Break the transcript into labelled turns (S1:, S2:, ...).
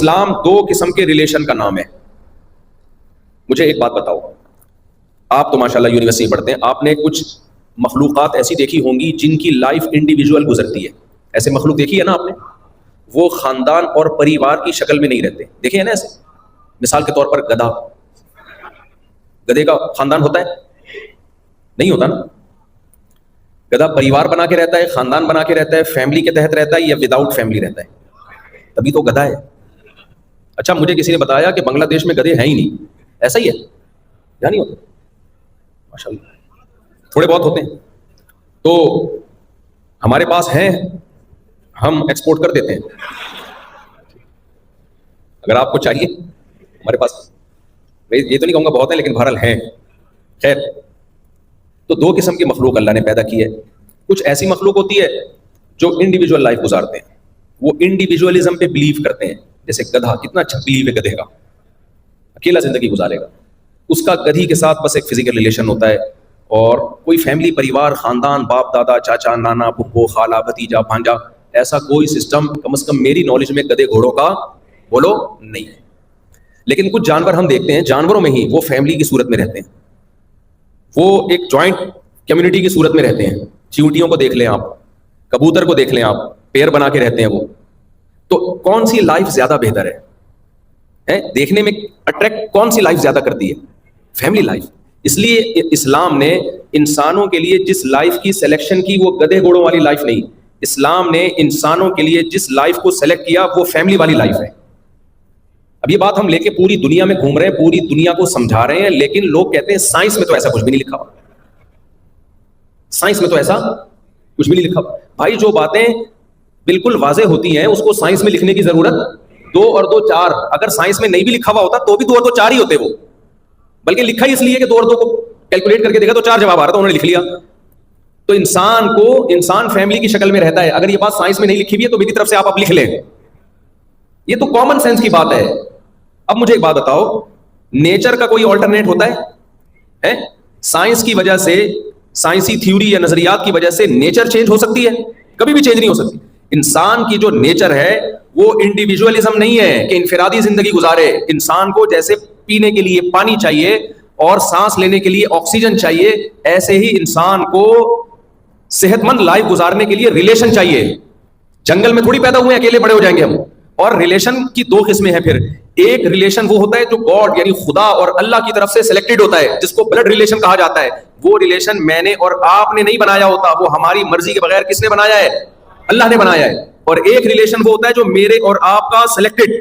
S1: اسلام دو قسم کے ریلیشن کا نام ہے. مجھے ایک بات بتاؤ, آپ تو ماشاءاللہ یونیورسٹی پڑھتے ہیں, آپ نے کچھ مخلوقات ایسی دیکھی ہوں گی جن کی لائف انڈیویجول گزرتی ہے. ایسے مخلوق دیکھی ہے نا آپ نے, وہ خاندان اور پریوار کی شکل میں نہیں رہتے, دیکھے ہیں نا ایسے. مثال کے طور پر گدھا, گدھے کا خاندان ہوتا ہے؟ نہیں ہوتا نا. گدھا پریوار بنا کے رہتا ہے, خاندان بنا کے رہتا ہے, فیملی کے تحت رہتا ہے, یا وداؤٹ فیملی رہتا ہے؟ تبھی تو گدھا ہے. اچھا, مجھے کسی نے بتایا کہ بنگلہ دیش میں گدھے ہیں ہی نہیں, ایسا ہی ہے یا نہیں ہوتا؟ ماشاءاللہ تھوڑے بہت ہوتے ہیں. تو ہمارے پاس ہیں, ہم ایکسپورٹ کر دیتے ہیں. اگر آپ کو چاہیے ہمارے پاس, یہ تو نہیں کہوں گا بہت ہے, لیکن بہرحال ہیں. خیر, تو دو قسم کی مخلوق اللہ نے پیدا کی ہے. کچھ ایسی مخلوق ہوتی ہے جو انڈیویجول لائف گزارتے ہیں, وہ انڈیویجولزم پہ بلیو کرتے ہیں. جیسے گدھا, کتنا اچھا بلیو ہے گدھے کا, اکیلا زندگی گزارے گا. اس کا گدھی کے ساتھ بس ایک فزیکل ریلیشن ہوتا ہے, اور کوئی فیملی, پریوار, خاندان, باپ دادا, چاچا, نانا, پھپھو, خالہ, بھتیجا, بھانجا, ایسا کوئی سسٹم کم از کم میری نالج میں گدھے گھوڑوں کا بولو نہیں ہے. لیکن کچھ جانور ہم دیکھتے ہیں, جانوروں میں ہی وہ فیملی کی صورت میں رہتے ہیں, وہ ایک جوائنٹ کمیونٹی کی صورت میں رہتے ہیں. چیونٹیوں کو دیکھ لیں آپ, کبوتر کو دیکھ لیں آپ, پیر بنا کے رہتے ہیں وہ. تو کون سی لائف زیادہ بہتر ہے دیکھنے میں, اٹریکٹ کون سی لائف زیادہ کرتی ہے؟ Family life. اس لیے اسلام نے انسانوں کے لیے جس لائف کی سلیکشن کی وہ گدھے گھوڑوں والی لائف نہیں, اسلام نے انسانوں کے لیے جس لائف کو سلیکٹ کیا وہ فیملی والی لائف ہے. اب یہ بات ہم لے کے پوری دنیا میں گھوم رہے ہیں, پوری دنیا کو سمجھا رہے ہیں, لیکن لوگ کہتے ہیں سائنس میں تو ایسا کچھ بھی نہیں لکھا ہوا, سائنس میں تو ایسا کچھ بھی نہیں لکھا. بھائی جو باتیں بالکل واضح ہوتی ہیں اس کو سائنس میں لکھنے کی ضرورت, 2 اور 2 4. اگر سائنس میں نہیں بھی لکھا ہوا ہوتا تو بھی 2 اور 2 4 ہی ہوتے وہ, بلکہ لکھا ہی اس لیے کہ 2 اور 2 کو کیلکولیٹ کر کے دیکھا تو 4 جواب آ رہا تھا, انہوں نے لکھ لیا. تو انسان فیملی کی شکل میں رہتا ہے. اگر یہ بات سائنس میں نہیں لکھی ہوئی ہے تو میری طرف سے آپ اب لکھ لیں, یہ تو کامن سینس کی بات ہے. اب مجھے ایک بات بتاؤ, نیچر کا کوئی آلٹرنیٹ ہوتا ہے؟ سائنس کی وجہ سے, سائنسی تھیوری یا نظریات کی وجہ سے نیچر چینج ہو سکتی ہے؟ کبھی بھی چینج نہیں ہو سکتی. انسان کی جو نیچر ہے وہ انڈیویجولزم نہیں ہے کہ انفرادی زندگی گزارے. انسان کو جیسے پینے کے لیے پانی چاہیے اور سانس لینے کے لیے آکسیجن چاہیے, ایسے ہی انسان کو صحت مند لائف گزارنے کے لیے ریلیشن چاہیے. جنگل میں تھوڑی پیدا ہوئے اکیلے بڑے ہو جائیں گے ہم. اور ریلیشن کی 2 قسمیں ہیں. پھر ایک ریلیشن وہ ہوتا ہے جو گاڈ یعنی خدا اور اللہ کی طرف سے سلیکٹڈ ہوتا ہے, جس کو بلڈ ریلیشن کہا جاتا ہے. وہ ریلیشن میں نے اور آپ نے نہیں بنایا ہوتا, وہ ہماری مرضی کے بغیر کس نے بنایا ہے؟ اللہ نے بنایا ہے. اور ایک ریلیشن وہ ہوتا ہے جو میرے اور آپ کا سلیکٹڈ